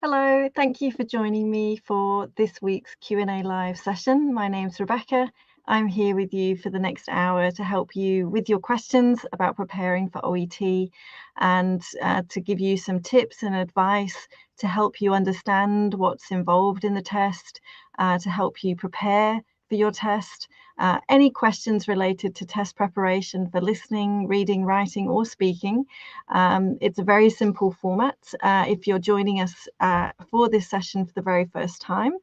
Hello, thank you for joining me for this week's Q&A live session. My name's Rebecca. I'm here with you for the next hour to help you with your questions about preparing for OET and to give you some tips and advice to help you understand what's involved in the test, to help you prepare for your test. Any questions related to test preparation for listening, reading, writing, or speaking. It's a very simple format. If you're joining us for this session for the very first time,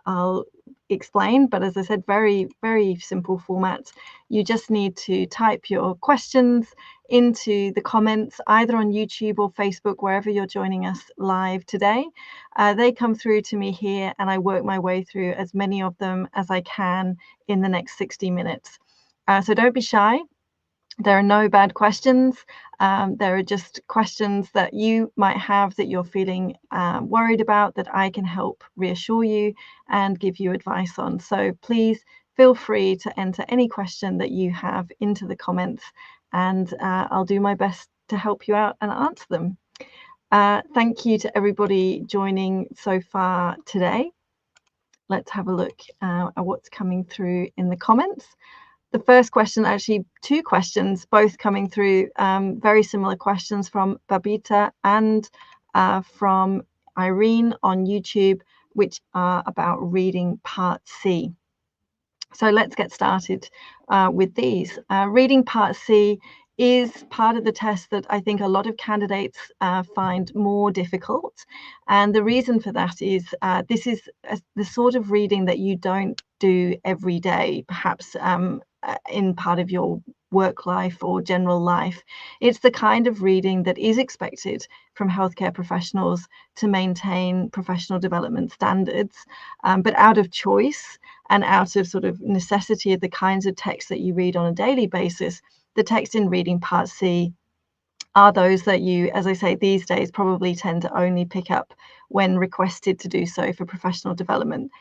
I'll explain, but as I said, very, very simple format. You just need to type your questions into the comments, either on YouTube or Facebook, wherever you're joining us live today. They come through to me here and I work my way through as many of them as I can in the next 60 minutes. So don't be shy. There are no bad questions. There are just questions that you might have that you're feeling worried about that I can help reassure you and give you advice on. So please feel free to enter any question that you have into the comments and I'll do my best to help you out and answer them. Thank you to everybody joining so far today. Let's have a look at what's coming through in the comments. The first question, actually two questions, both coming through, very similar questions from Babita and from Irene on YouTube, which are about reading Part C. So let's get started with these. Reading Part C is part of the test that I think a lot of candidates find more difficult. And the reason for that is this is the sort of reading that you don't do every day, perhaps in part of your work life or general life. It's the kind of reading that is expected from healthcare professionals to maintain professional development standards, but out of choice and out of sort of necessity of the kinds of texts that you read on a daily basis, the text in Reading Part C are those that you, as I say, these days probably tend to only pick up when requested to do so for professional development.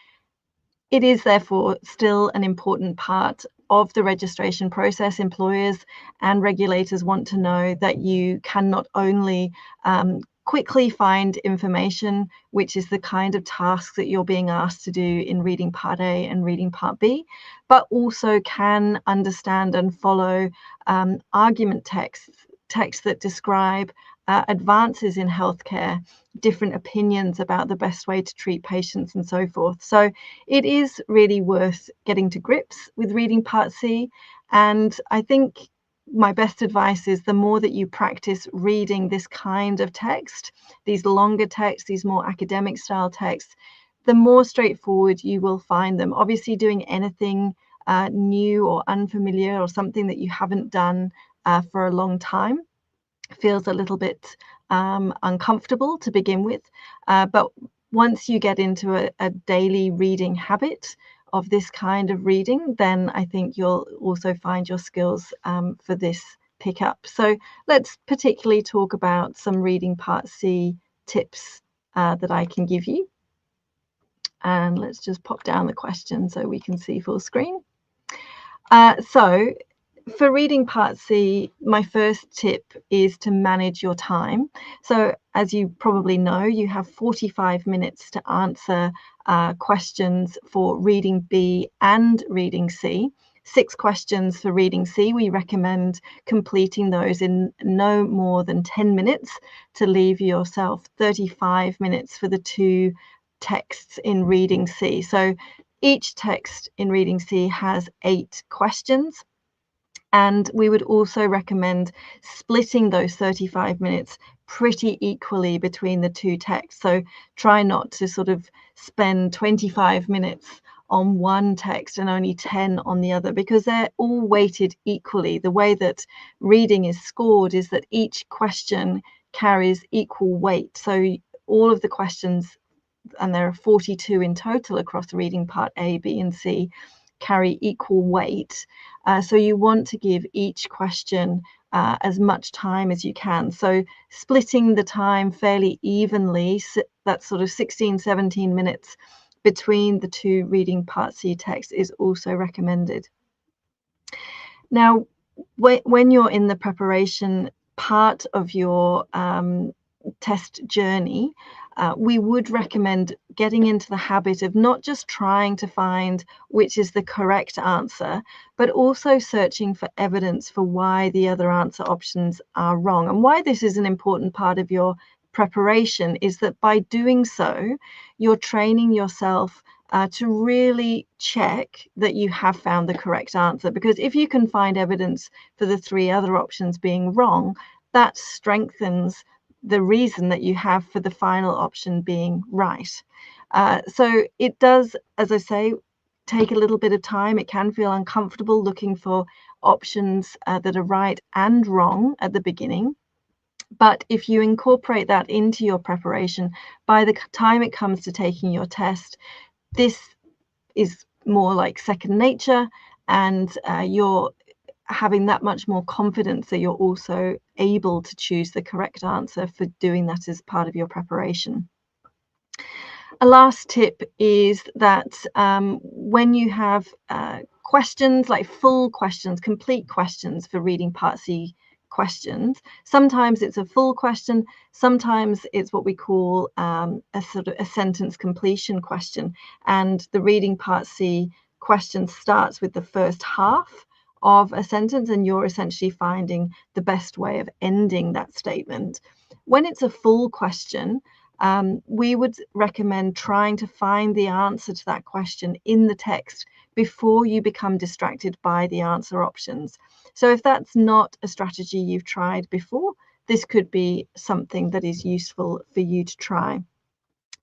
It is therefore still an important part of the registration process. Employers and regulators want to know that you can not only quickly find information, which is the kind of tasks that you're being asked to do in Reading Part A and Reading Part B, but also can understand and follow argument texts that describe advances in healthcare, different opinions about the best way to treat patients and so forth. So it is really worth getting to grips with Reading Part C. And I think my best advice is the more that you practice reading this kind of text, these longer texts, these more academic style texts, the more straightforward you will find them. Obviously, doing anything new or unfamiliar or something that you haven't done for a long time feels a little bit uncomfortable to begin with, but once you get into a daily reading habit of this kind of reading, then I think you'll also find your skills for this pick up. So let's particularly talk about some Reading Part C tips that I can give you. And let's just pop down the question so we can see full screen. So for Reading Part C, my first tip is to manage your time. So as you probably know, you have 45 minutes to answer questions for Reading B and Reading C. 6 questions for Reading C. We recommend completing those in no more than 10 minutes to leave yourself 35 minutes for the 2 texts in Reading C. So each text in Reading C has 8 questions. And we would also recommend splitting those 35 minutes pretty equally between the 2 texts. So try not to sort of spend 25 minutes on one text and only 10 on the other, because they're all weighted equally. The way that reading is scored is that each question carries equal weight. So all of the questions, and there are 42 in total across Reading Part A, B, and C, carry equal weight. So you want to give each question as much time as you can. So splitting the time fairly evenly, that's sort of 16, 17 minutes between the 2 Reading Part C texts is also recommended. Now, when you're in the preparation part of your test journey, we would recommend getting into the habit of not just trying to find which is the correct answer, but also searching for evidence for why the other answer options are wrong. And why this is an important part of your preparation is that by doing so, you're training yourself to really check that you have found the correct answer. Because if you can find evidence for the 3 other options being wrong, that strengthens the reason that you have for the final option being right. So it does, as I say, take a little bit of time. It can feel uncomfortable looking for options that are right and wrong at the beginning. But if you incorporate that into your preparation, by the time it comes to taking your test, this is more like second nature, and you're having that much more confidence that you're also able to choose the correct answer for doing that as part of your preparation. A last tip is that when you have questions, like full questions, complete questions for reading Part C questions, sometimes it's a full question, sometimes it's what we call a sort of a sentence completion question. And the reading Part C question starts with the first half of a sentence, and you're essentially finding the best way of ending that statement. When it's a full question, we would recommend trying to find the answer to that question in the text before you become distracted by the answer options. So if that's not a strategy you've tried before, this could be something that is useful for you to try.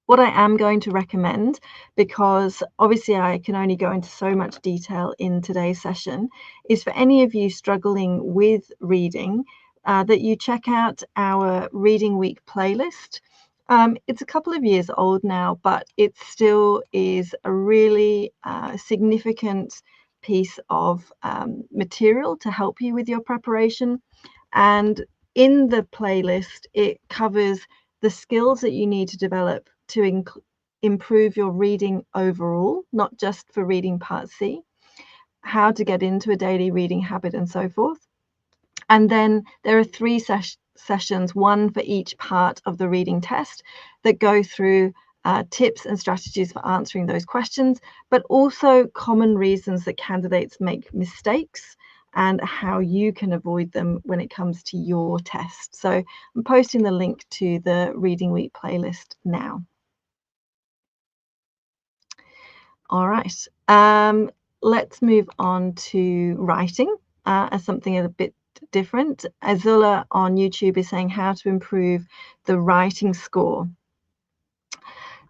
What I am going to recommend, because obviously I can only go into so much detail in today's session, is for any of you struggling with reading, that you check out our Reading Week playlist. It's a couple of years old now, but it still is a really significant piece of material to help you with your preparation. And in the playlist, it covers the skills that you need to develop to improve your reading overall, not just for reading Part C, how to get into a daily reading habit, and so forth. And then there are 3 sessions, one for each part of the reading test, that go through tips and strategies for answering those questions, but also common reasons that candidates make mistakes and how you can avoid them when it comes to your test. So I'm posting the link to the Reading Week playlist now. All right, let's move on to writing as something a bit different. Azula on YouTube is saying how to improve the writing score.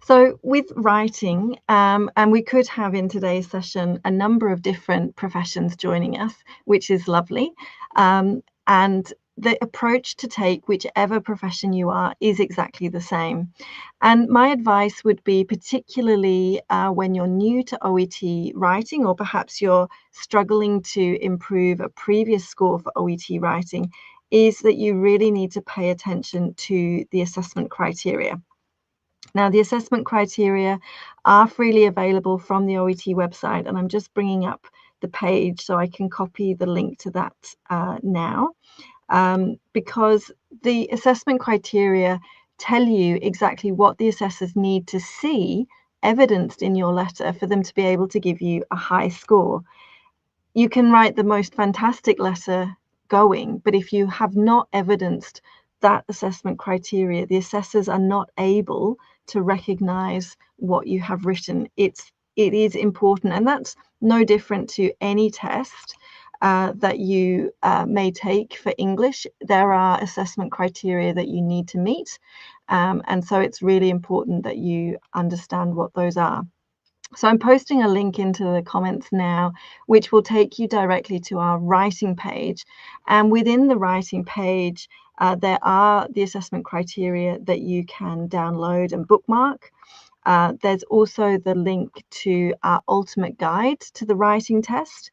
So with writing, and we could have in today's session a number of different professions joining us, which is lovely. And the approach to take, whichever profession you are, is exactly the same. And my advice would be, particularly when you're new to OET writing, or perhaps you're struggling to improve a previous score for OET writing, is that you really need to pay attention to the assessment criteria. Now, the assessment criteria are freely available from the OET website, and I'm just bringing up the page so I can copy the link to that now, because the assessment criteria tell you exactly what the assessors need to see evidenced in your letter for them to be able to give you a high score. You can write the most fantastic letter going, but if you have not evidenced that assessment criteria, the assessors are not able to recognize what you have written. It is important, and that's no different to any test that you may take for English. There are assessment criteria that you need to meet, and so it's really important that you understand what those are. So I'm posting a link into the comments now, which will take you directly to our writing page. And within the writing page, there are the assessment criteria that you can download and bookmark. There's also the link to our ultimate guide to the writing test.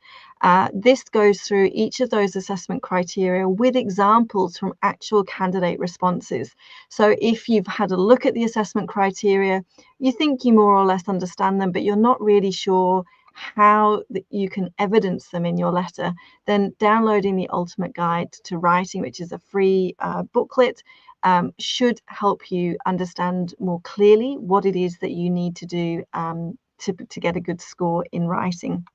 This goes through each of those assessment criteria with examples from actual candidate responses. So if you've had a look at the assessment criteria, you think you more or less understand them, but you're not really sure how you can evidence them in your letter, then downloading the Ultimate Guide to Writing, which is a free booklet, should help you understand more clearly what it is that you need to do to get a good score in writing.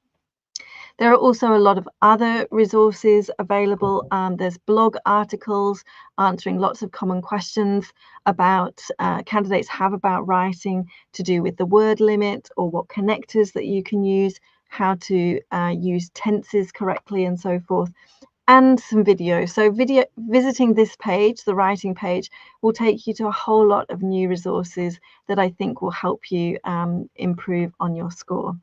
There are also a lot of other resources available. There's blog articles answering lots of common questions about candidates have about writing, to do with the word limit or what connectors that you can use, how to use tenses correctly, and so forth, and some videos. So visiting this page, the writing page, will take you to a whole lot of new resources that I think will help you improve on your score.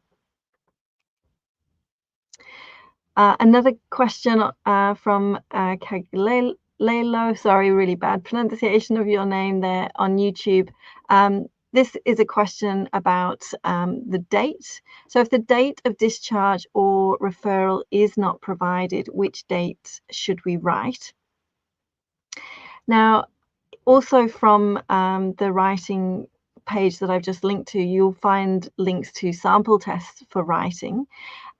Another question from Kaglelo, sorry, really bad pronunciation of your name there, on YouTube. This is a question about the date. So if the date of discharge or referral is not provided, which date should we write? Now, also from the writing page that I've just linked to, you'll find links to sample tests for writing.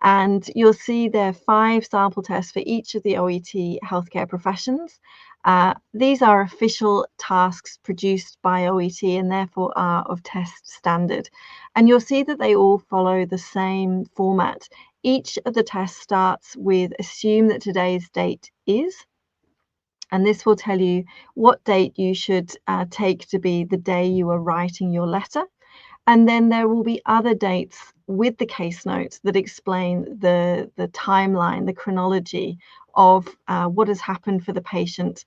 And you'll see there are 5 sample tests for each of the OET healthcare professions. These are official tasks produced by OET and therefore are of test standard. And you'll see that they all follow the same format. Each of the tests starts with assume that today's date is, and this will tell you what date you should take to be the day you are writing your letter. And then there will be other dates with the case notes that explain the timeline, the chronology of what has happened for the patient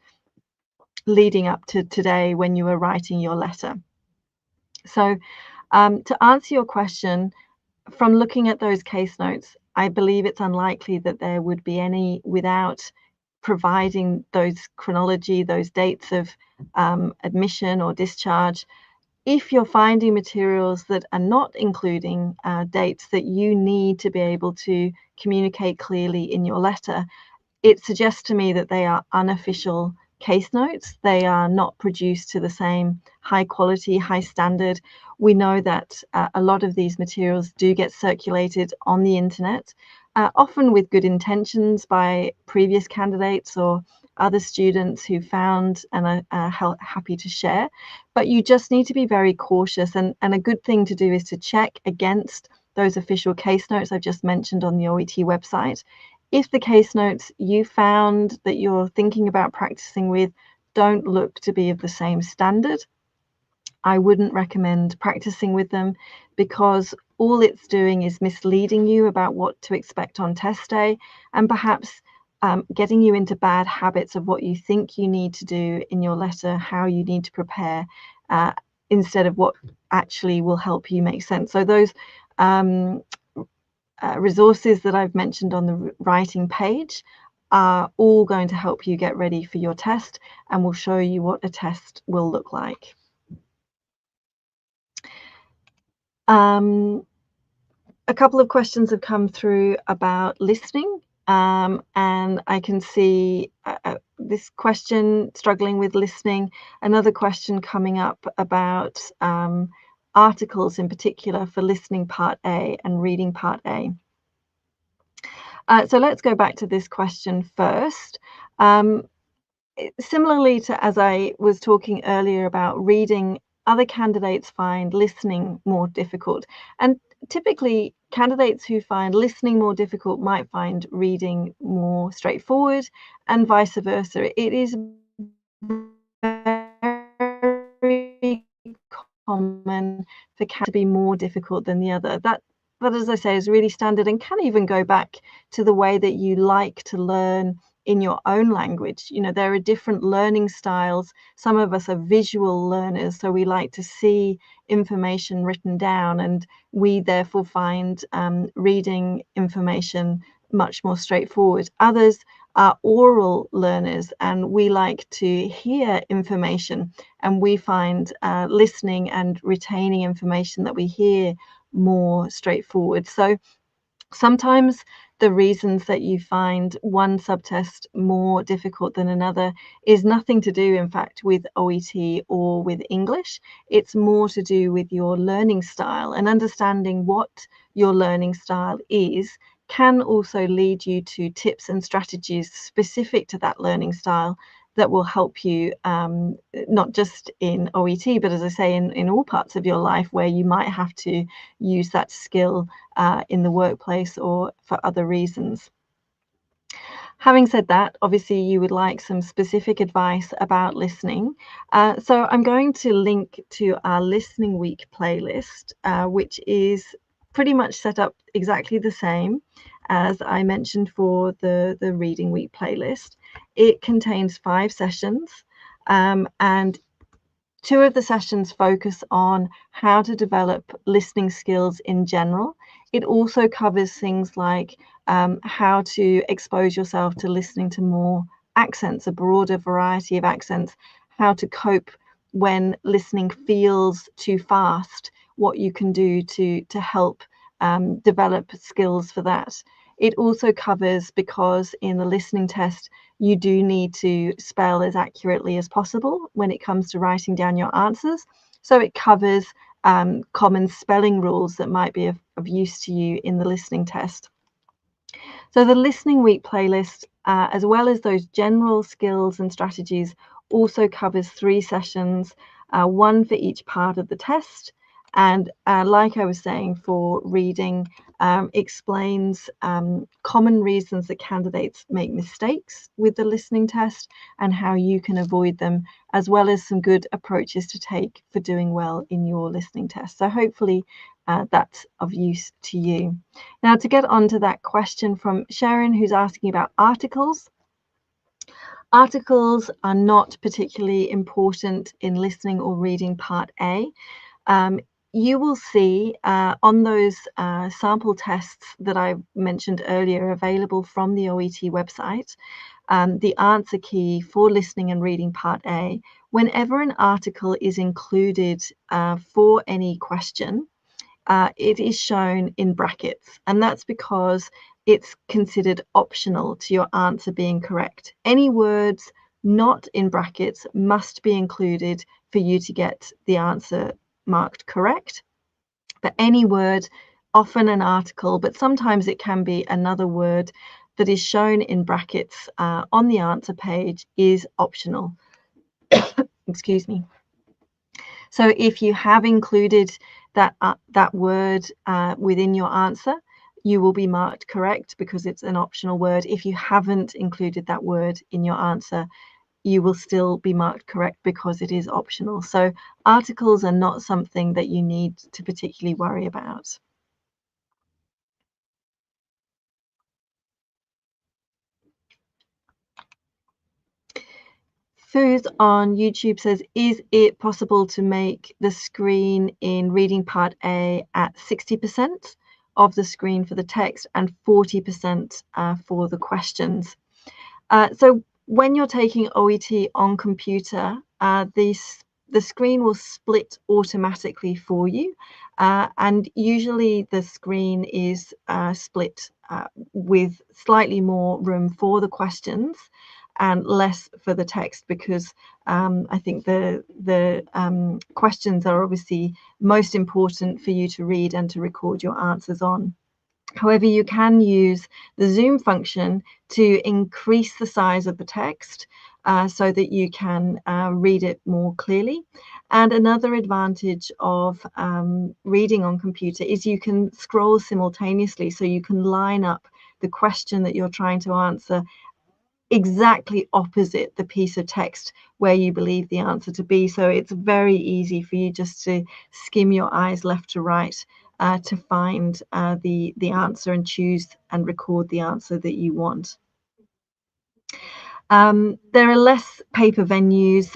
leading up to today when you were writing your letter. So to answer your question, from looking at those case notes, I believe it's unlikely that there would be any without providing those chronology, those dates of admission or discharge. If you're finding materials that are not including dates that you need to be able to communicate clearly in your letter, it suggests to me that they are unofficial case notes. They are not produced to the same high quality, high standard. We know that a lot of these materials do get circulated on the internet, often with good intentions by previous candidates or other students who found and are happy to share. But you just need to be very cautious, and a good thing to do is to check against those official case notes I've just mentioned on the OET website. If the case notes you found that you're thinking about practicing with don't look to be of the same standard, I wouldn't recommend practicing with them, because all it's doing is misleading you about what to expect on test day, and perhaps getting you into bad habits of what you think you need to do in your letter, how you need to prepare, instead of what actually will help you make sense. So those resources that I've mentioned on the writing page are all going to help you get ready for your test, and will show you what a test will look like. A couple of questions have come through about listening. And I can see this question, struggling with listening. Another question coming up about articles in particular for listening part A and reading part A. So let's go back to this question first. Similarly to as I was talking earlier about reading, other candidates find listening more difficult. And typically, candidates who find listening more difficult might find reading more straightforward, and vice versa. It is very common for candidates to be more difficult than the other. That, as I say, is really standard, and can even go back to the way that you like to learn in your own language. You know, there are different learning styles. Some of us are visual learners, so we like to see information written down, and we therefore find reading information much more straightforward. Others are oral learners, and we like to hear information, and we find listening and retaining information that we hear more straightforward. So sometimes the reasons that you find one subtest more difficult than another is nothing to do, in fact, with OET or with English. It's more to do with your learning style and understanding what your learning style is can also lead you to tips and strategies specific to that learning style that will help you, not just in OET, but as I say, in all parts of your life where you might have to use that skill in the workplace or for other reasons. Having said that, obviously you would like some specific advice about listening. So I'm going to link to our Listening Week playlist, which is pretty much set up exactly the same as I mentioned for the Reading Week playlist. It contains 5 sessions, and 2 of the sessions focus on how to develop listening skills in general. It also covers things like how to expose yourself to listening to more accents, a broader variety of accents, how to cope when listening feels too fast, what you can do to help develop skills for that. It also covers, because in the listening test, you do need to spell as accurately as possible when it comes to writing down your answers. So it covers common spelling rules that might be of use to you in the listening test. So the Listening Week playlist, as well as those general skills and strategies, also covers 3 sessions, 1 for each part of the test. And like I was saying, for reading, explains common reasons that candidates make mistakes with the listening test and how you can avoid them, as well as some good approaches to take for doing well in your listening test. So hopefully that's of use to you. Now, to get on to that question from Sharon, who's asking about articles. Articles are not particularly important in listening or reading part A. You will see on those sample tests that I mentioned earlier, available from the OET website, the answer key for listening and reading part A. Whenever an article is included for any question, it is shown in brackets, and that's because it's considered optional to your answer being correct. Any words not in brackets must be included for you to get the answer marked correct. But any word, often an article, but sometimes it can be another word that is shown in brackets on the answer page, is optional. Excuse me. So if you have included that word within your answer, you will be marked correct because it's an optional word. If you haven't included that word in your answer, you will still be marked correct because it is optional. So articles are not something that you need to particularly worry about. Food on YouTube says, is it possible to make the screen in reading part A at 60% of the screen for the text and 40% for the questions? So when you're taking OET on computer, the screen will split automatically for you. And usually the screen is split with slightly more room for the questions and less for the text, because I think the questions are obviously most important for you to read and to record your answers on. However, you can use the zoom function to increase the size of the text so that you can read it more clearly. And another advantage of reading on computer is you can scroll simultaneously, so you can line up the question that you're trying to answer exactly opposite the piece of text where you believe the answer to be. So it's very easy for you just to skim your eyes left to right to find the answer and choose and record the answer that you want. There are less paper venues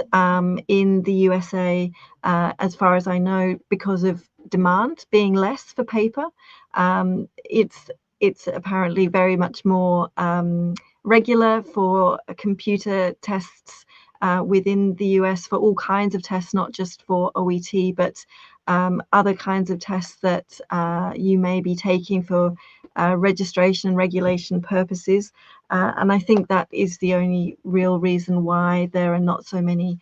in the USA, as far as I know, because of demand being less for paper. It's apparently very much more regular for computer tests within the US for all kinds of tests, not just for OET, but other kinds of tests that you may be taking for registration and regulation purposes. And I think that is the only real reason why there are not so many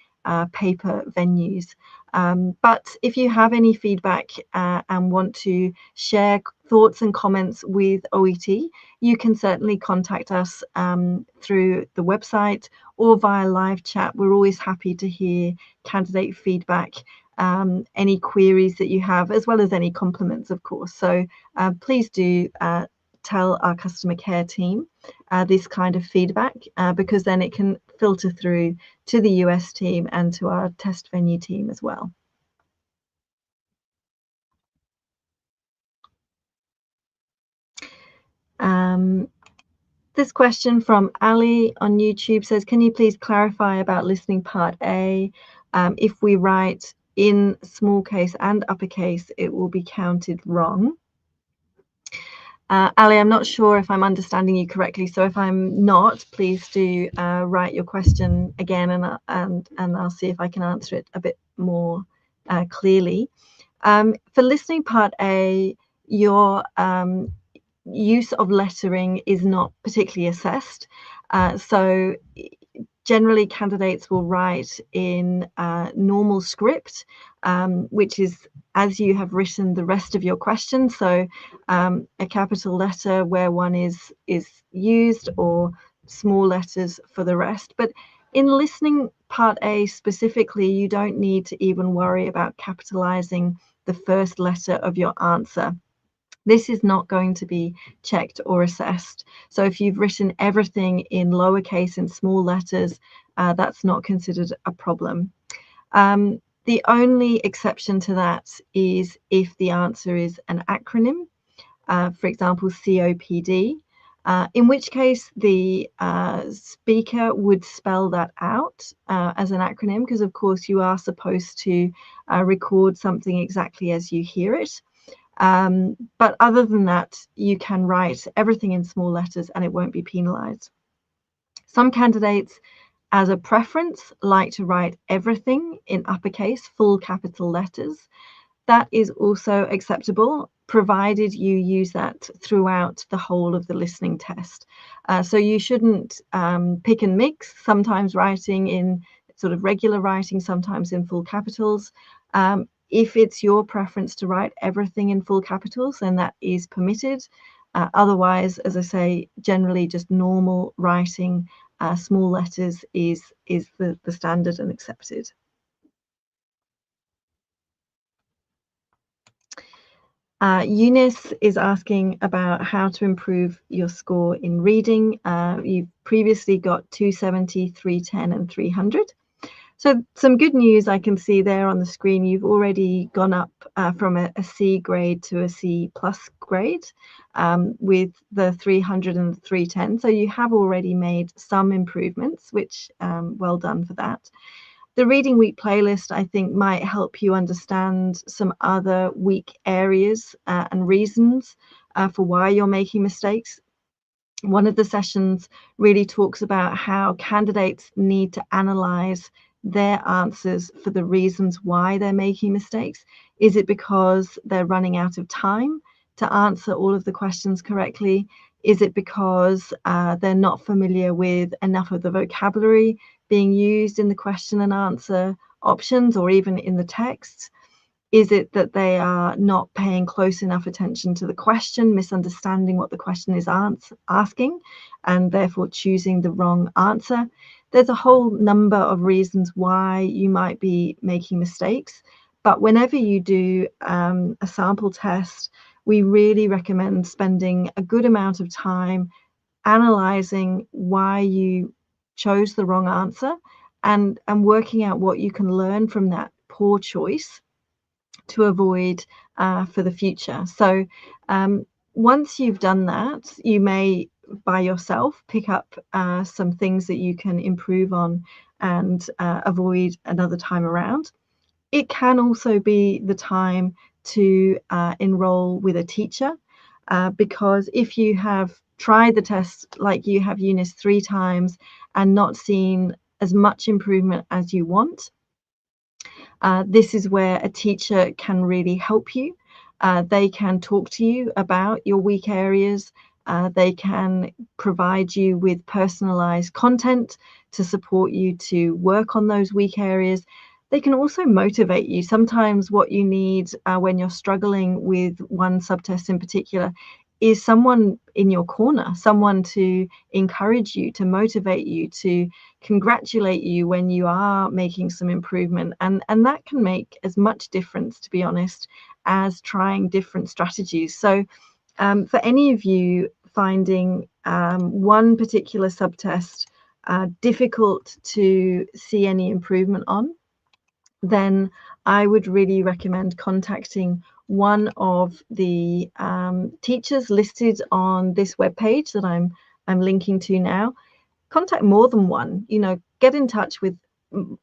paper venues. But if you have any feedback and want to share thoughts and comments with OET, you can certainly contact us through the website or via live chat. We're always happy to hear candidate feedback, any queries that you have, as well as any compliments, of course. So please do tell our customer care team this kind of feedback, because then it can filter through to the US team and to our test venue team as well. This question from Ali on YouTube says, can you please clarify about listening part A? If we write in small case and uppercase, it will be counted wrong. Ali, I'm not sure if I'm understanding you correctly, so if I'm not, please do write your question again, and I'll see if I can answer it a bit more clearly. For listening part A, your use of lettering is not particularly assessed. So generally candidates will write in normal script, which is as you have written the rest of your question. So a capital letter where one is used, or small letters for the rest. But in listening part A specifically, you don't need to even worry about capitalizing the first letter of your answer. This is not going to be checked or assessed. So if you've written everything in lowercase and small letters, that's not considered a problem. The only exception to that is if the answer is an acronym, for example, COPD, in which case the speaker would spell that out as an acronym, because of course you are supposed to record something exactly as you hear it. But other than that, you can write everything in small letters and it won't be penalized. Some candidates, as a preference, like to write everything in uppercase, full capital letters. That is also acceptable, provided you use that throughout the whole of the listening test. So you shouldn't pick and mix, sometimes writing in sort of regular writing, sometimes in full capitals. If it's your preference to write everything in full capitals, then that is permitted. Otherwise, as I say, generally just normal writing, small letters is the standard and accepted. Eunice is asking about how to improve your score in reading. You've previously got 270, 310 and 300. So some good news I can see there on the screen. You've already gone up from a C grade to a C plus grade with the 300 and the 310. So you have already made some improvements, which well done for that. The Reading Week playlist, I think, might help you understand some other weak areas and reasons for why you're making mistakes. One of the sessions really talks about how candidates need to analyze their answers for the reasons why they're making mistakes. Is it because they're running out of time to answer all of the questions correctly? Is it because they're not familiar with enough of the vocabulary being used in the question and answer options, or even in the text? Is it that they are not paying close enough attention to the question, misunderstanding what the question is asking, and therefore choosing the wrong answer? There's a whole number of reasons why you might be making mistakes, but whenever you do a sample test, we really recommend spending a good amount of time analyzing why you chose the wrong answer, and working out what you can learn from that poor choice to avoid for the future. So once you've done that, you may by yourself pick up some things that you can improve on and avoid another time around. It can also be the time to enroll with a teacher, because if you have tried the test like you have, Eunice, 3 times and not seen as much improvement as you want, this is where a teacher can really help you. They can talk to you about your weak areas. They can provide you with personalized content to support you to work on those weak areas. They can also motivate you. Sometimes what you need when you're struggling with one subtest in particular is someone in your corner, someone to encourage you, to motivate you, to congratulate you when you are making some improvement. And that can make as much difference, to be honest, as trying different strategies. So for any of you finding one particular subtest difficult to see any improvement on, then I would really recommend contacting one of the teachers listed on this webpage that I'm linking to now. Contact more than one, get in touch with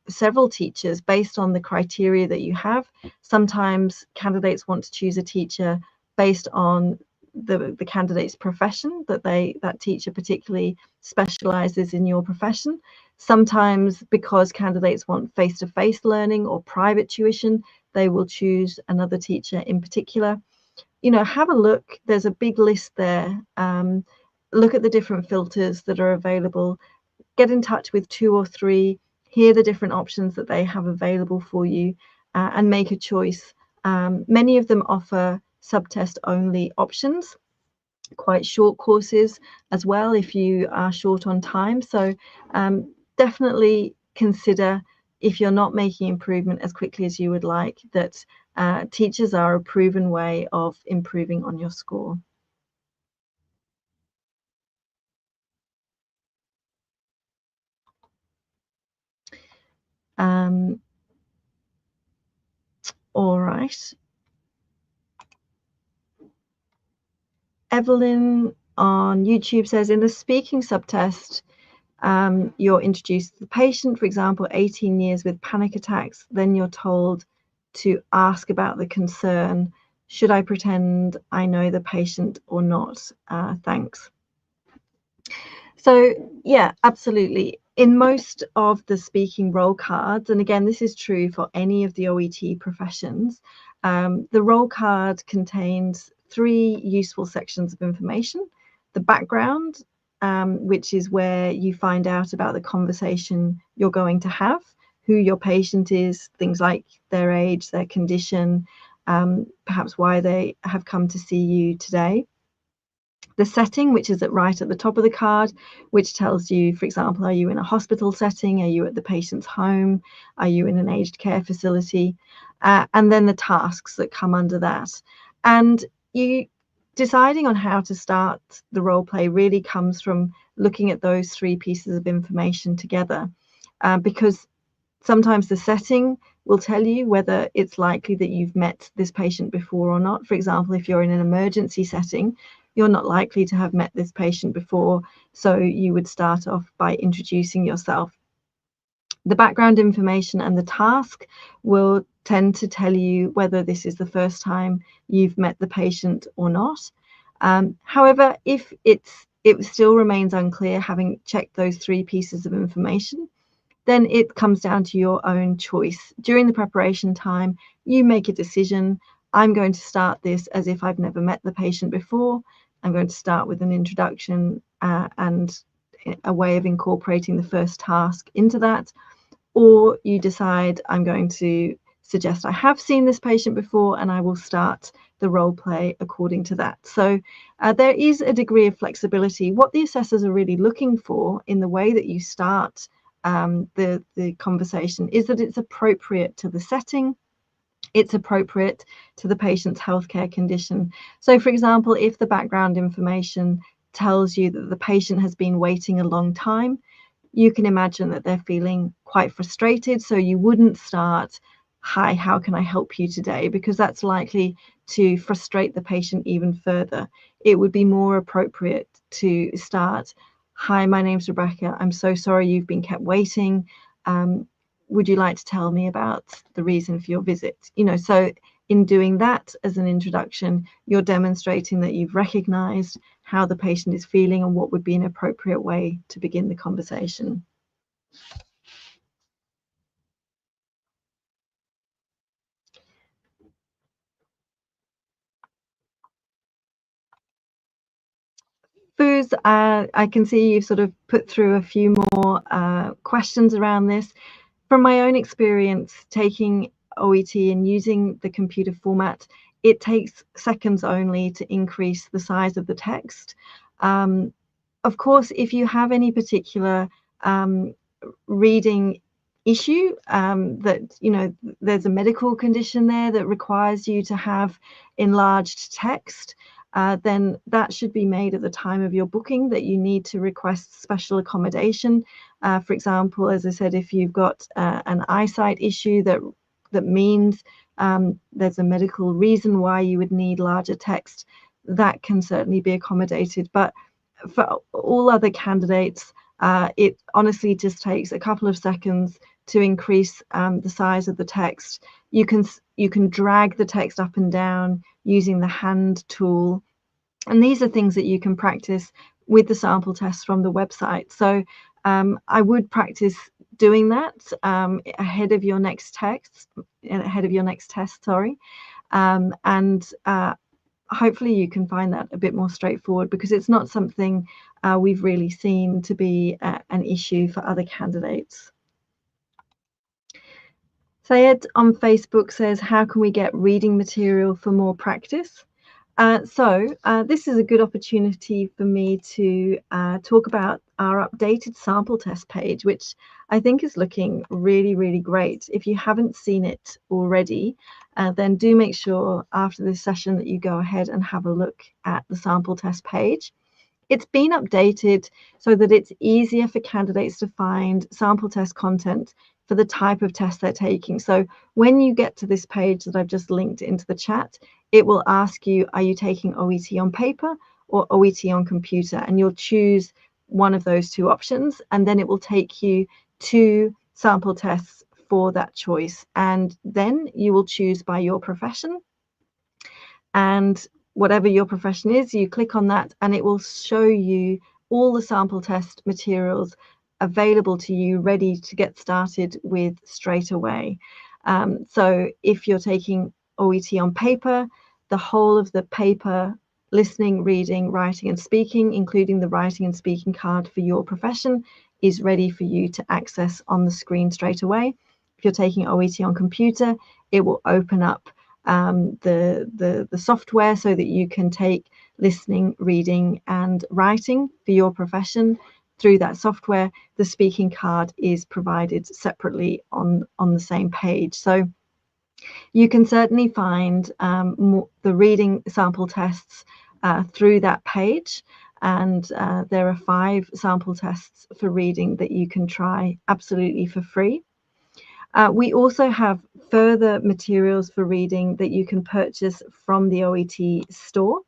several teachers based on the criteria that you have. Sometimes candidates want to choose a teacher based on the candidate's profession, that teacher particularly specializes in your profession. Sometimes because candidates want face-to-face learning or private tuition, they will choose another teacher in particular. Have a look. There's a big list there. Look at the different filters that are available. Get in touch with 2 or 3, hear the different options that they have available for you, and make a choice. Many of them offer subtest only options, quite short courses as well if you are short on time. So definitely consider, if you're not making improvement as quickly as you would like, that teachers are a proven way of improving on your score. All right. Evelyn on YouTube says, in the speaking subtest, you're introduced to the patient, for example, 18 years with panic attacks, then you're told to ask about the concern. Should I pretend I know the patient or not? Thanks. So yeah, absolutely. In most of the speaking role cards, and again, this is true for any of the OET professions, the role card contains 3 useful sections of information. The background, which is where you find out about the conversation you're going to have, who your patient is, things like their age, their condition, perhaps why they have come to see you today. The setting, which is right at the top of the card, which tells you, for example, are you in a hospital setting? Are you at the patient's home? Are you in an aged care facility? And then the tasks that come under that. And you deciding on how to start the role play really comes from looking at those 3 pieces of information together, because sometimes the setting will tell you whether it's likely that you've met this patient before or not. For example, if you're in an emergency setting, you're not likely to have met this patient before, so you would start off by introducing yourself. The background information and the task will tend to tell you whether this is the first time you've met the patient or not. However, if it still remains unclear, having checked those 3 pieces of information, then it comes down to your own choice. During the preparation time, you make a decision. I'm going to start this as if I've never met the patient before. I'm going to start with an introduction and a way of incorporating the first task into that. Or you decide, I'm going to suggest I have seen this patient before, and I will start the role play according to that. So there is a degree of flexibility. What the assessors are really looking for in the way that you start the conversation is that it's appropriate to the setting, it's appropriate to the patient's healthcare condition. So for example, if the background information tells you that the patient has been waiting a long time, you can imagine that they're feeling quite frustrated. So you wouldn't start, hi, how can I help you today? Because that's likely to frustrate the patient even further. It would be more appropriate to start, hi, my name's Rebecca. I'm so sorry you've been kept waiting. Would you like to tell me about the reason for your visit? So in doing that as an introduction, you're demonstrating that you've recognized how the patient is feeling and what would be an appropriate way to begin the conversation. Foods, I can see you've sort of put through a few more questions around this. From my own experience taking OET and using the computer format, it takes seconds only to increase the size of the text. Of course, if you have any particular reading issue, that there's a medical condition there that requires you to have enlarged text, then that should be made at the time of your booking, that you need to request special accommodation. For example, as I said, if you've got an eyesight issue that means there's a medical reason why you would need larger text, that can certainly be accommodated. But for all other candidates, it honestly just takes a couple of seconds to increase the size of the text. You can drag the text up and down using the hand tool, and these are things that you can practice with the sample tests from the website. So I would practice doing that ahead of your next test. Sorry, and hopefully you can find that a bit more straightforward, because it's not something we've really seen to be an issue for other candidates. Sayed on Facebook says, how can we get reading material for more practice? So this is a good opportunity for me to talk about our updated sample test page, which I think is looking really, really great. If you haven't seen it already, then do make sure after this session that you go ahead and have a look at the sample test page. It's been updated so that it's easier for candidates to find sample test content for the type of test they're taking. So when you get to this page that I've just linked into the chat, it will ask you, are you taking OET on paper or OET on computer? And you'll choose one of those two options, and then it will take you to sample tests for that choice. And then you will choose by your profession. And whatever your profession is, you click on that and it will show you all the sample test materials available to you, ready to get started with straight away. So if you're taking OET on paper, the whole of the paper, listening, reading, writing and speaking, including the writing and speaking card for your profession, is ready for you to access on the screen straight away. If you're taking OET on computer, it will open up the software so that you can take listening, reading and writing for your profession through that software. The speaking card is provided separately on the same page. So you can certainly find the reading sample tests through that page, and there are 5 sample tests for reading that you can try absolutely for free. We also have further materials for reading that you can purchase from the OET store,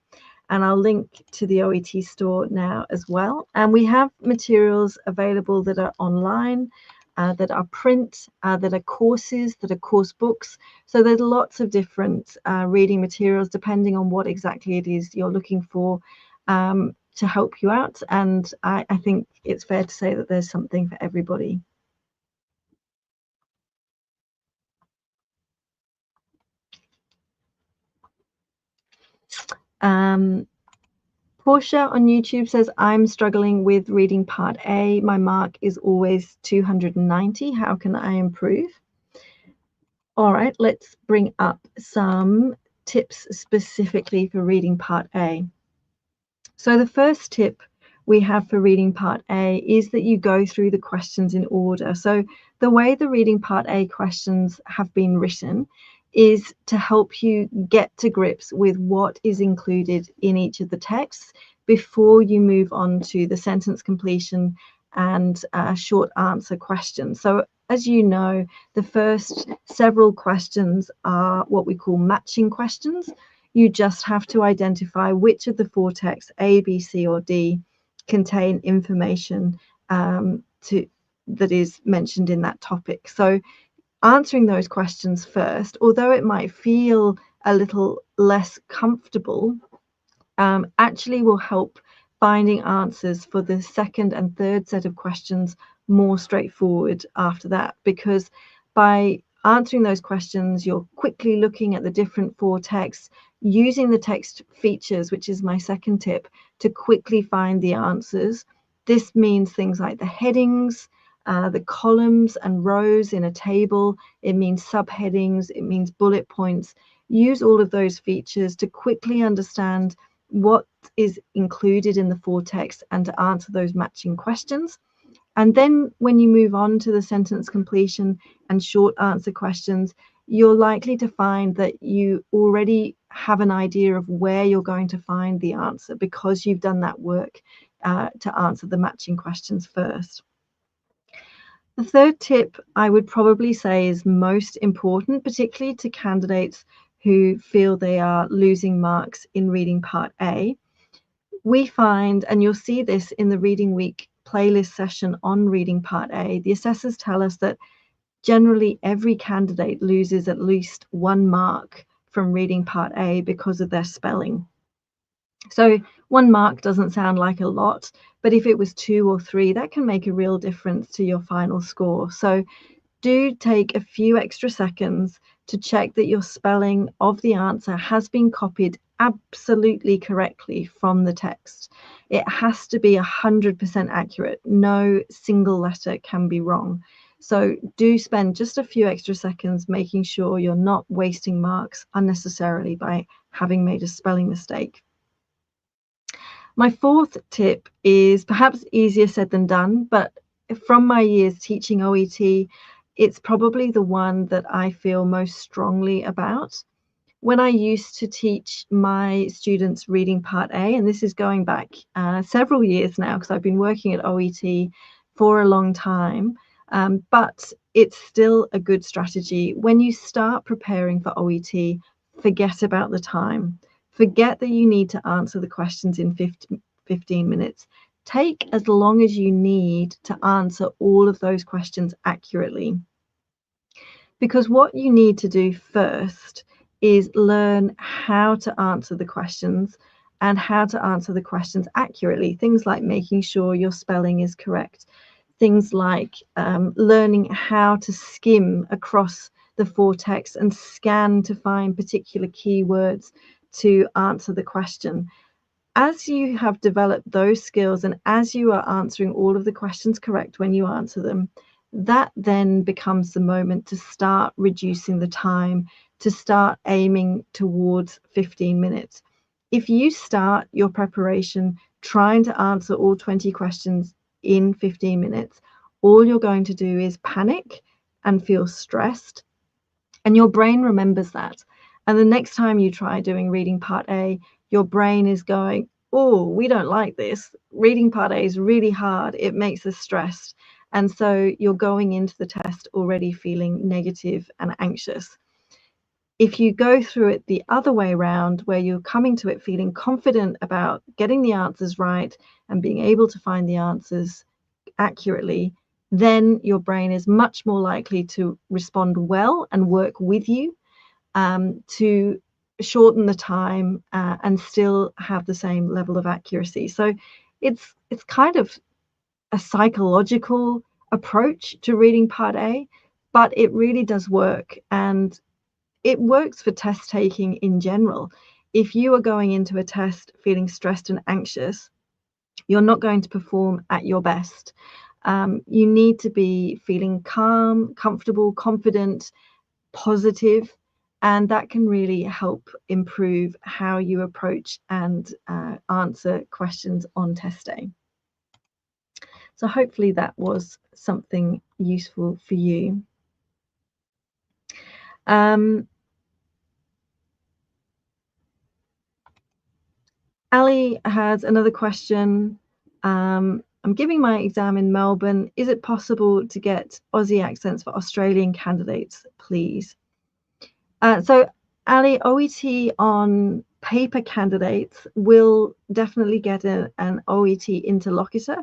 and I'll link to the OET store now as well. And we have materials available that are online, that are print, that are courses, that are course books. So there's lots of different reading materials depending on what exactly it is you're looking for to help you out. And I think it's fair to say that there's something for everybody. Portia on YouTube says, I'm struggling with reading part A. My mark is always 290. How can I improve? All right, let's bring up some tips specifically for reading part A. So the first tip we have for reading part A is that you go through the questions in order. So the way the reading part A questions have been written is to help you get to grips with what is included in each of the texts before you move on to the sentence completion and short answer questions. So as you know, the first several questions are what we call matching questions. You just have to identify which of the 4 texts, A, B, C, or D, contain information that is mentioned in that topic. So answering those questions first, although it might feel a little less comfortable, actually will help finding answers for the second and third set of questions more straightforward after that, because by answering those questions, you're quickly looking at the different 4 texts, using the text features, which is my second tip, to quickly find the answers. This means things like the headings, the columns and rows in a table. It means subheadings, it means bullet points. Use all of those features to quickly understand what is included in the full text and to answer those matching questions. And then when you move on to the sentence completion and short answer questions, you're likely to find that you already have an idea of where you're going to find the answer because you've done that work to answer the matching questions first. The third tip I would probably say is most important, particularly to candidates who feel they are losing marks in reading part A. We find, and you'll see this in the Reading Week playlist session on reading part A, the assessors tell us that generally every candidate loses at least 1 mark from reading part A because of their spelling. So 1 mark doesn't sound like a lot, but if it was 2 or 3, that can make a real difference to your final score. So do take a few extra seconds to check that your spelling of the answer has been copied absolutely correctly from the text. It has to be 100% accurate. No single letter can be wrong. So do spend just a few extra seconds making sure you're not wasting marks unnecessarily by having made a spelling mistake. My fourth tip is perhaps easier said than done, but from my years teaching OET, it's probably the one that I feel most strongly about. When I used to teach my students reading part A, and this is going back several years now because I've been working at OET for a long time, but it's still a good strategy. When you start preparing for OET, forget about the time. Forget that you need to answer the questions in 15 minutes. Take as long as you need to answer all of those questions accurately. Because what you need to do first is learn how to answer the questions and how to answer the questions accurately. Things like making sure your spelling is correct. Things like learning how to skim across the full text and scan to find particular keywords to answer the question. As you have developed those skills and as you are answering all of the questions correct when you answer them, that then becomes the moment to start reducing the time, to start aiming towards 15 minutes. If you start your preparation trying to answer all 20 questions in 15 minutes, all you're going to do is panic and feel stressed. And your brain remembers that. And the next time you try doing reading part A, your brain is going, oh, we don't like this. Reading part A is really hard. It makes us stressed. And so you're going into the test already feeling negative and anxious. If you go through it the other way around, where you're coming to it feeling confident about getting the answers right and being able to find the answers accurately, then your brain is much more likely to respond well and work with you to shorten the time and still have the same level of accuracy. So it's kind of a psychological approach to reading part A, but it really does work, and it works for test taking in general. If you are going into a test feeling stressed and anxious, you're not going to perform at your best. You need to be feeling calm, comfortable, confident, positive, and that can really help improve how you approach and answer questions on test day. So hopefully that was something useful for you. Ali has another question. I'm giving my exam in Melbourne. Is it possible to get Aussie accents for Australian candidates, please? So Ali, OET on paper candidates will definitely get an OET interlocutor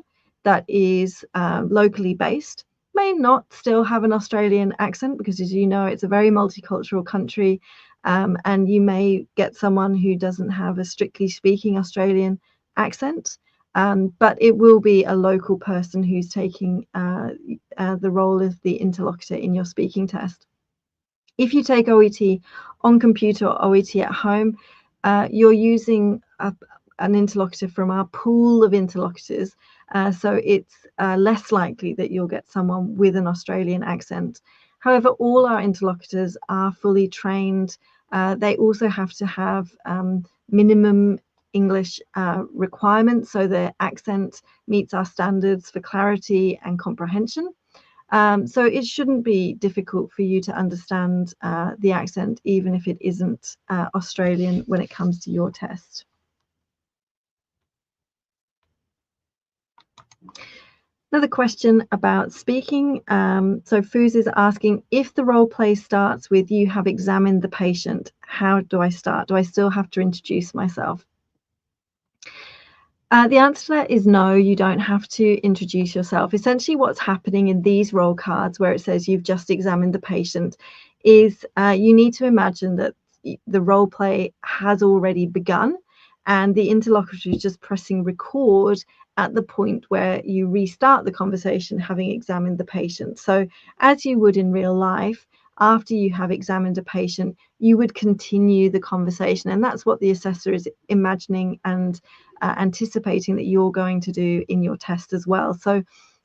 that is locally based. May not still have an Australian accent because, as you know, it's a very multicultural country, and you may get someone who doesn't have a strictly speaking Australian accent, but it will be a local person who's taking the role of the interlocutor in your speaking test. If you take OET on computer or OET at home, you're using an interlocutor from our pool of interlocutors, so it's less likely that you'll get someone with an Australian accent. However, all our interlocutors are fully trained. They also have to have minimum English requirements, so their accent meets our standards for clarity and comprehension. So it shouldn't be difficult for you to understand the accent, even if it isn't Australian when it comes to your test. Another question about speaking. So Foos is asking, if the role play starts with "you have examined the patient," how do I start? Do I still have to introduce myself? The answer to that is no, you don't have to introduce yourself. Essentially, what's happening in these role cards where it says you've just examined the patient is you need to imagine that the role play has already begun and the interlocutor is just pressing record at the point where you restart the conversation having examined the patient. So as you would in real life, after you have examined a patient, you would continue the conversation, and that's what the assessor is imagining and anticipating that you're going to do in your test as well. So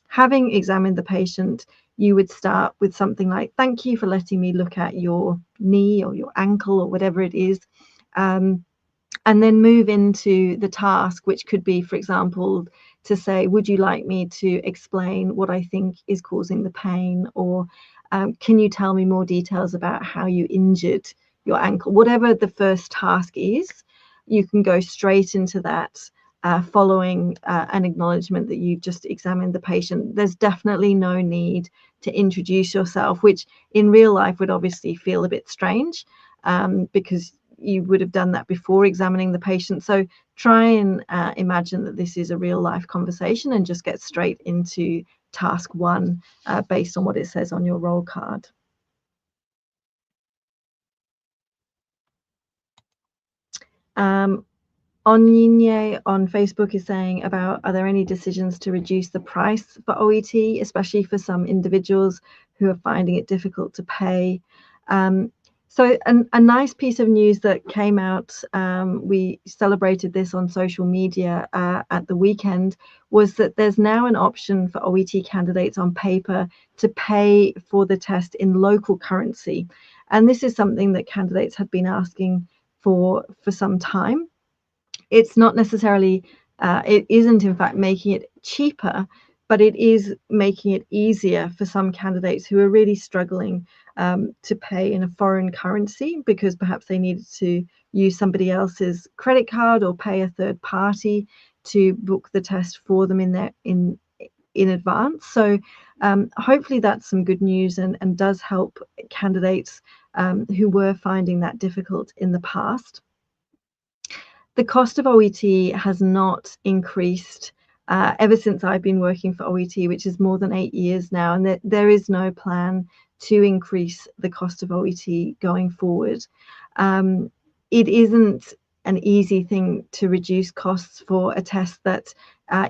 having examined the patient, you would start with something like, "Thank you for letting me look at your knee or your ankle," or whatever it is. And then move into the task, which could be, for example, to say, "Would you like me to explain what I think is causing the pain?" Or "Can you tell me more details about how you injured your ankle?" Whatever the first task is, you can go straight into that following an acknowledgement that you've just examined the patient. There's definitely no need to introduce yourself, which in real life would obviously feel a bit strange because you would have done that before examining the patient. So try and imagine that this is a real life conversation and just get straight into task one based on what it says on your roll card. Onyinye on Facebook is saying about, are there any decisions to reduce the price for OET, especially for some individuals who are finding it difficult to pay? So a nice piece of news that came out, we celebrated this on social media at the weekend, was that there's now an option for OET candidates on paper to pay for the test in local currency. And this is something that candidates had been asking for some time. It's not necessarily, it isn't in fact making it cheaper, but it is making it easier for some candidates who are really struggling to pay in a foreign currency because perhaps they needed to use somebody else's credit card or pay a third party to book the test for them in advance. So hopefully that's some good news and does help candidates who were finding that difficult in the past. The cost of OET has not increased ever since I've been working for OET, which is more than 8 years now, and there is no plan to increase the cost of OET going forward. It isn't an easy thing to reduce costs for a test that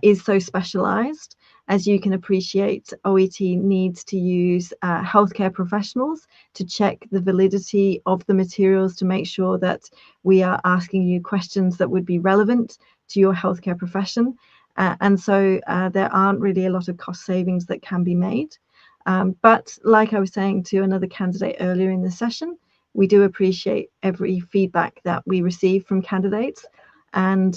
is so specialized. As you can appreciate, OET needs to use healthcare professionals to check the validity of the materials to make sure that we are asking you questions that would be relevant to your healthcare profession. And so there aren't really a lot of cost savings that can be made. But like I was saying to another candidate earlier in the session, we do appreciate every feedback that we receive from candidates. And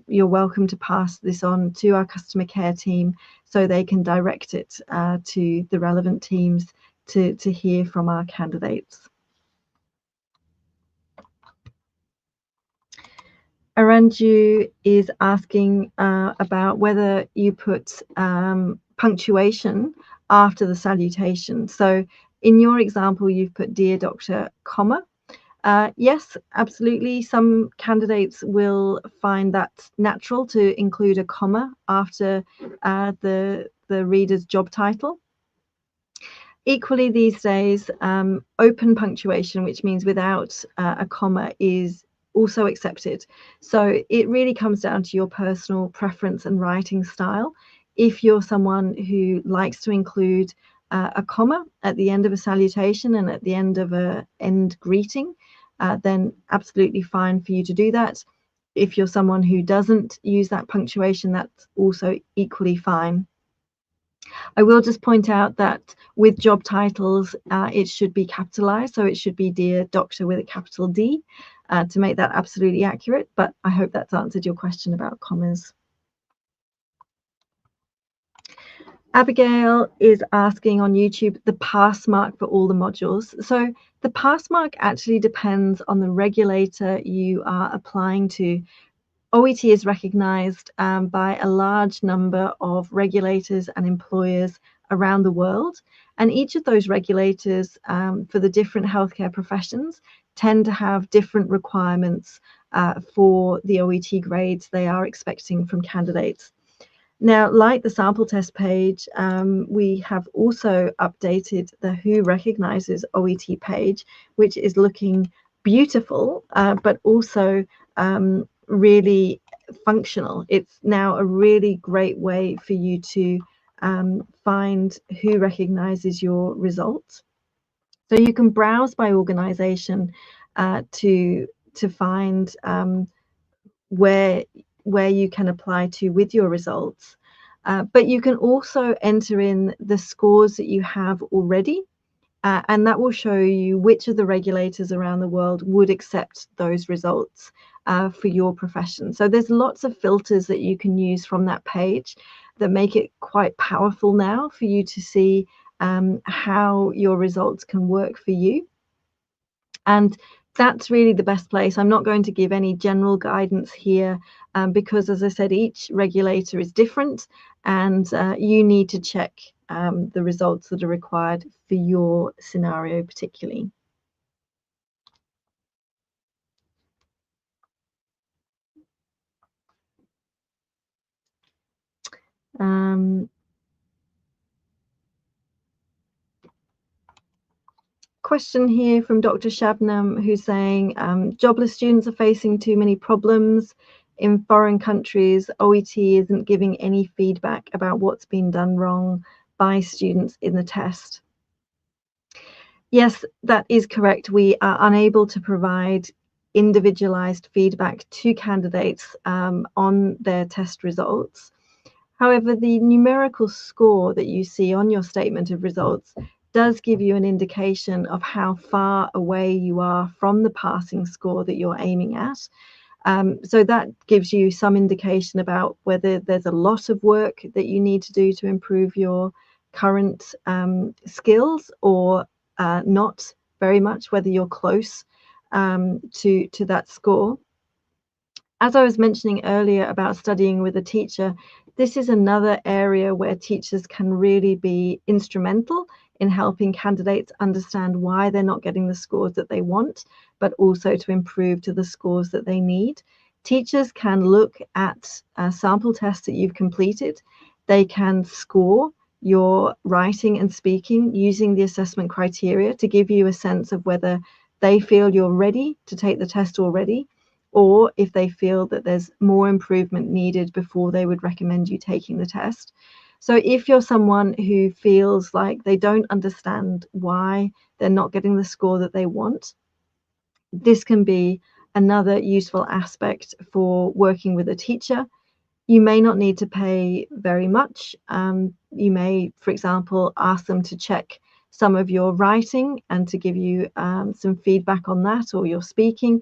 you're welcome to pass this on to our customer care team so they can direct it to the relevant teams to hear from our candidates. Aranju is asking about whether you put punctuation after the salutation. So in your example, you've put "Dear Doctor," comma. Yes, absolutely. Some candidates will find that natural to include a comma after the reader's job title. Equally these days, open punctuation, which means without a comma, is also accepted. So it really comes down to your personal preference and writing style. If you're someone who likes to include a comma at the end of a salutation and at the end of an end greeting, then absolutely fine for you to do that. if you're someone who doesn't use that punctuation, that's also equally fine. I will just point out that with job titles, it should be capitalized. So it should be Dear Doctor with a capital D to make that absolutely accurate. But I hope that's answered your question about commas. Abigail is asking on YouTube the pass mark for all the modules. So the pass mark actually depends on the regulator you are applying to. OET is recognized by a large number of regulators and employers around the world. And each of those regulators for the different healthcare professions tend to have different requirements for the OET grades they are expecting from candidates. Now, like the sample test page, we have also updated the Who Recognizes OET page, which is looking beautiful, but also really functional. It's now a really great way for you to find who recognizes your results. So you can browse by organization to find where you can apply to with your results. But you can also enter in the scores that you have already, and that will show you which of the regulators around the world would accept those results for your profession. So there's lots of filters that you can use from that page that make it quite powerful now for you to see how your results can work for you. And that's really the best place. I'm not going to give any general guidance here because, as I said, each regulator is different, and you need to check the results that are required for your scenario particularly. Question here from Dr. Shabnam, who's saying jobless students are facing too many problems in foreign countries. OET isn't giving any feedback about what's been done wrong by students in the test. Yes, that is correct. We are unable to provide individualized feedback to candidates on their test results. However, the numerical score that you see on your statement of results does give you an indication of how far away you are from the passing score that you're aiming at. So that gives you some indication about whether there's a lot of work that you need to do to improve your current skills, or not very much, whether you're close to that score. As I was mentioning earlier about studying with a teacher, this is another area where teachers can really be instrumental in helping candidates understand why they're not getting the scores that they want, but also to improve to the scores that they need. Teachers can look at sample tests that you've completed. They can score your writing and speaking using the assessment criteria to give you a sense of whether they feel you're ready to take the test already, or if they feel that there's more improvement needed before they would recommend you taking the test. So if you're someone who feels like they don't understand why they're not getting the score that they want, this can be another useful aspect for working with a teacher. You may not need to pay very much. You may, for example, ask them to check some of your writing and to give you some feedback on that, or your speaking.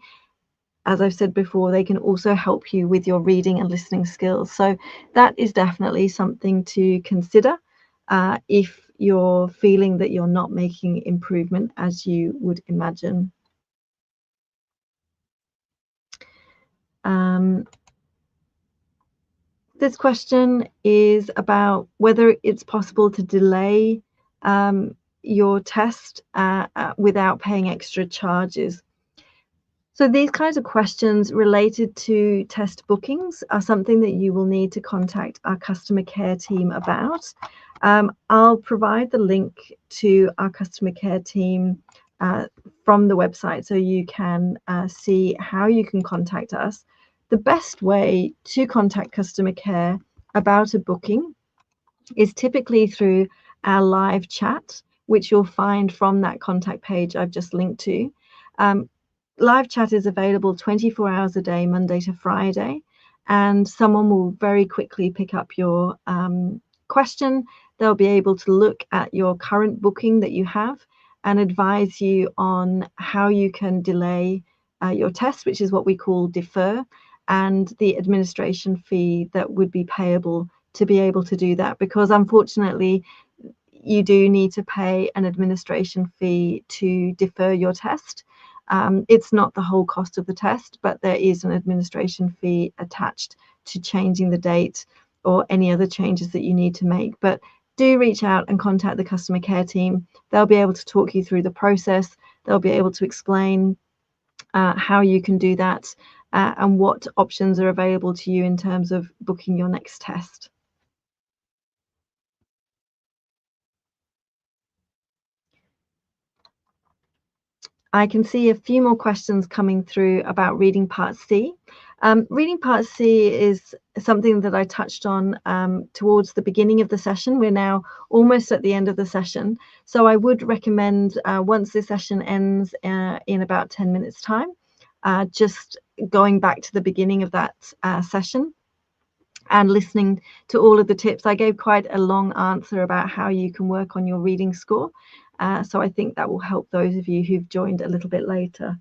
As I've said before, they can also help you with your reading and listening skills. So that is definitely something to consider if you're feeling that you're not making improvement as you would imagine. This question is about whether it's possible to delay your test without paying extra charges. So these kinds of questions related to test bookings are something that you will need to contact our customer care team about. I'll provide the link to our customer care team from the website so you can see how you can contact us. The best way to contact customer care about a booking is typically through our live chat, which you'll find from that contact page I've just linked to. live chat is available 24 hours a day, Monday to Friday, and someone will very quickly pick up your question. They'll be able to look at your current booking that you have and advise you on how you can delay your test, which is what we call defer, and the administration fee that would be payable to be able to do that, because unfortunately you do need to pay an administration fee to defer your test. It's not the whole cost of the test, but there is an administration fee attached to changing the date or any other changes that you need to make. But do reach out and contact the customer care team. They'll be able to talk you through the process. They'll be able to explain how you can do that and what options are available to you in terms of booking your next test. I can see a few more questions coming through about reading part C. Reading part C is something that I touched on towards the beginning of the session. We're now almost at the end of the session. So I would recommend once the session ends in about 10 minutes time, just going back to the beginning of that session and listening to all of the tips. I gave quite a long answer about how you can work on your reading score. So I think that will help those of you who've joined a little bit later.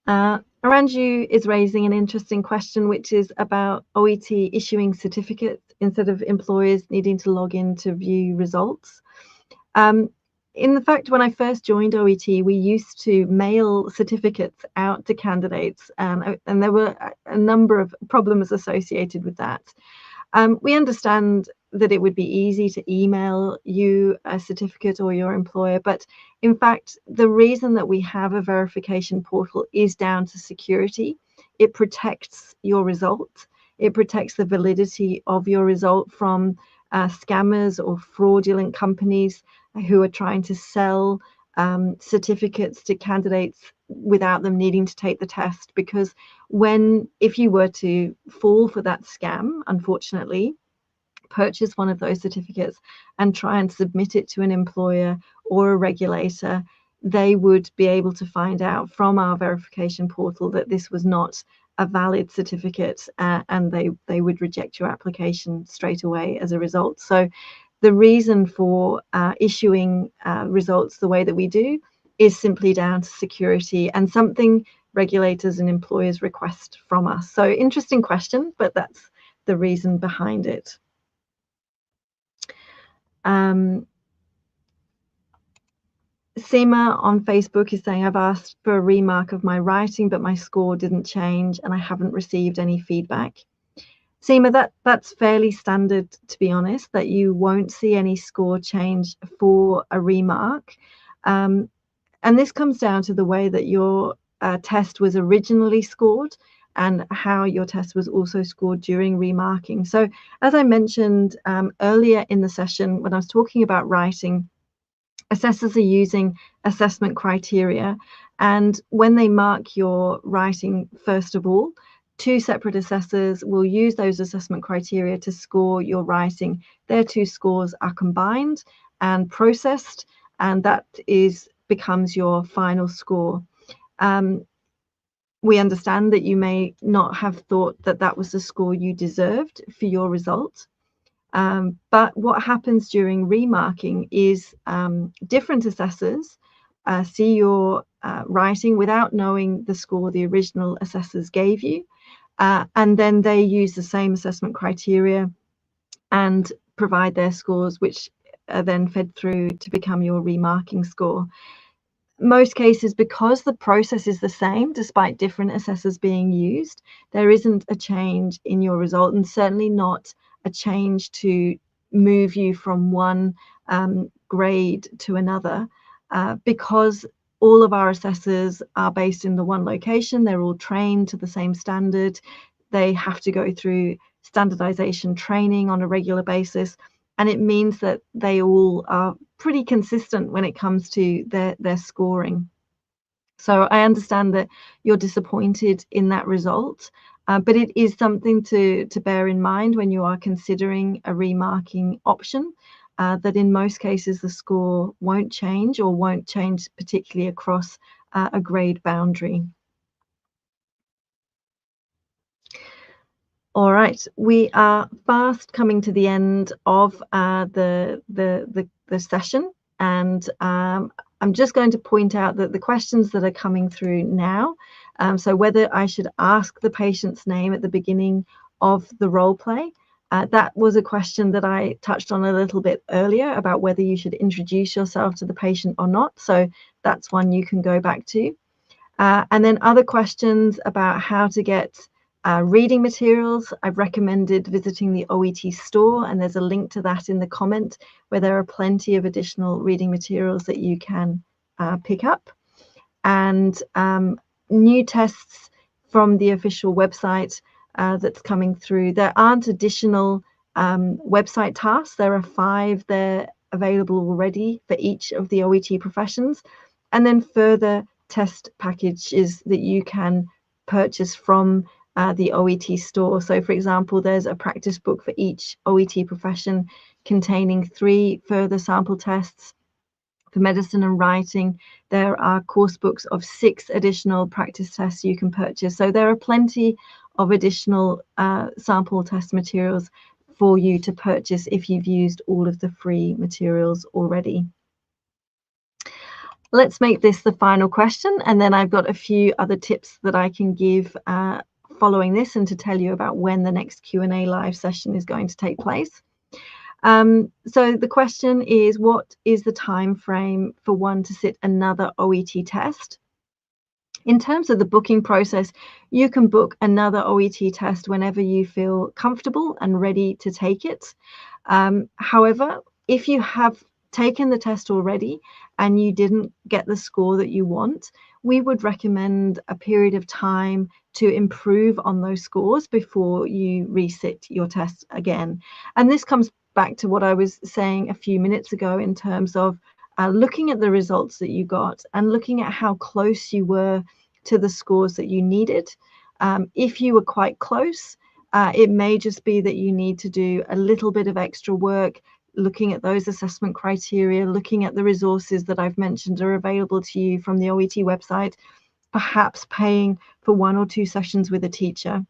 Aranju is raising an interesting question, which is about OET issuing certificates instead of employers needing to log in to view results. In fact, when I first joined OET, we used to mail certificates out to candidates, and there were a number of problems associated with that. We understand that it would be easy to email you a certificate or your employer, but in fact, the reason that we have a verification portal is down to security. It protects your result. It protects the validity of your result from scammers or fraudulent companies who are trying to sell certificates to candidates without them needing to take the test. Because if you were to fall for that scam, unfortunately, purchase one of those certificates and try and submit it to an employer or a regulator, they would be able to find out from our verification portal that this was not a valid certificate, and they would reject your application straight away as a result. So the reason for issuing results the way that we do is simply down to security and something regulators and employers request from us. So interesting question, but that's the reason behind it. Seema on Facebook is saying, I've asked for a remark of my writing, but my score didn't change and I haven't received any feedback. Seema, that's fairly standard, to be honest, that you won't see any score change for a remark. And this comes down to the way that your test was originally scored and how your test was also scored during remarking. So as I mentioned earlier in the session, when I was talking about writing, assessors are using assessment criteria, and when they mark your writing, first of all, two separate assessors will use those assessment criteria to score your writing. Their two scores are combined and processed, and that becomes your final score. We understand that you may not have thought that that was the score you deserved for your result. But what happens during remarking is different assessors see your writing without knowing the score the original assessors gave you, and then they use the same assessment criteria and provide their scores, which are then fed through to become your remarking score. Most cases, because the process is the same, despite different assessors being used, there isn't a change in your result, and certainly not a change to move you from one grade to another, because all of our assessors are based in the one location. They're all trained to the same standard. They have to go through standardization training on a regular basis, and it means that they all are pretty consistent when it comes to their scoring. So I understand that you're disappointed in that result, but it is something to bear in mind when you are considering a remarking option. that in most cases the score won't change or won't change particularly across a grade boundary. All right, we are fast coming to the end of the session, and I'm just going to point out that the questions that are coming through now, so whether I should ask the patient's name at the beginning of the role play, that was a question that I touched on a little bit earlier about whether you should introduce yourself to the patient or not. So that's one you can go back to. And then other questions about how to get reading materials. I've recommended visiting the OET store, and there's a link to that in the comment where there are plenty of additional reading materials that you can pick up. And new tests from the official website that's coming through. There aren't additional website tasks. There are 5 there available already for each of the OET professions. And then further test packages that you can purchase from the OET store. So for example, there's a practice book for each OET profession containing 3 further sample tests. For medicine and writing, there are course books of 6 additional practice tests you can purchase. So there are plenty of additional sample test materials for you to purchase if you've used all of the free materials already. Let's make this the final question, and then I've got a few other tips that I can give following this, and to tell you about when the next Q&A live session is going to take place. So the question is, what is the time frame for one to sit another OET test? In terms of the booking process, you can book another OET test whenever you feel comfortable and ready to take it. However, if you have taken the test already and you didn't get the score that you want, we would recommend a period of time to improve on those scores before you resit your test again. And this comes back to what I was saying a few minutes ago in terms of looking at the results that you got and looking at how close you were to the scores that you needed. If you were quite close, it may just be that you need to do a little bit of extra work looking at those assessment criteria, looking at the resources that I've mentioned are available to you from the OET website, perhaps paying for 1 or 2 sessions with a teacher.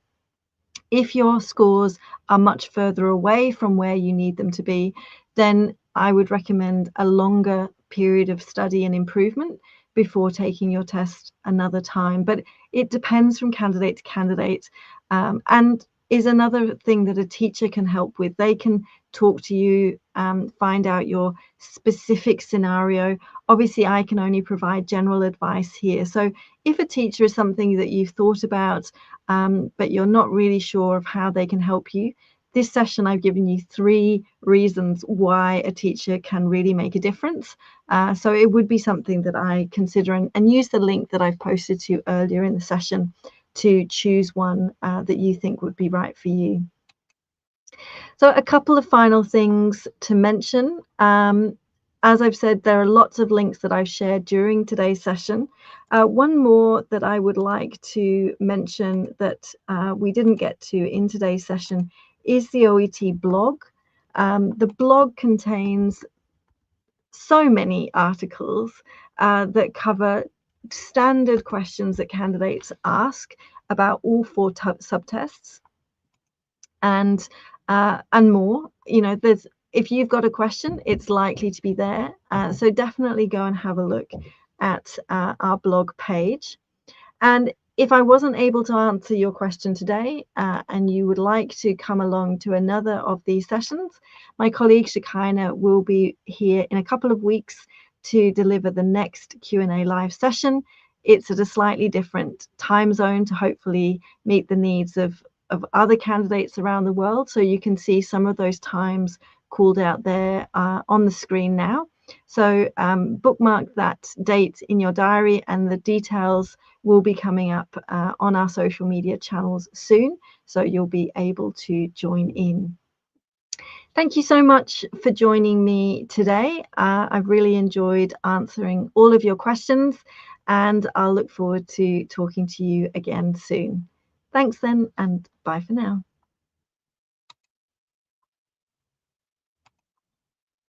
If your scores are much further away from where you need them to be, then I would recommend a longer period of study and improvement before taking your test another time. But it depends from candidate to candidate, and is another thing that a teacher can help with. They can talk to you, find out your specific scenario. Obviously, I can only provide general advice here. So if a teacher is something that you've thought about, but you're not really sure of how they can help you, this session I've given you 3 reasons why a teacher can really make a difference. So it would be something that I consider, and use the link that I've posted to you earlier in the session to choose one that you think would be right for you. So a couple of final things to mention. As I've said, there are lots of links that I've shared during today's session. One more that I would like to mention that we didn't get to in today's session is the OET blog. The blog contains so many articles that cover standard questions that candidates ask about all 4 subtests, and more. You know, if you've got a question, it's likely to be there. So definitely go and have a look at our blog page. And if I wasn't able to answer your question today, and you would like to come along to another of these sessions, my colleague Shekinah will be here in a couple of weeks to deliver the next Q&A live session. It's at a slightly different time zone to hopefully meet the needs of other candidates around the world. So you can see some of those times called out there on the screen now. So bookmark that date in your diary, and the details will be coming up on our social media channels soon, so you'll be able to join in. Thank you so much for joining me today. I've really enjoyed answering all of your questions, and I'll look forward to talking to you again soon. Thanks then, and bye for now.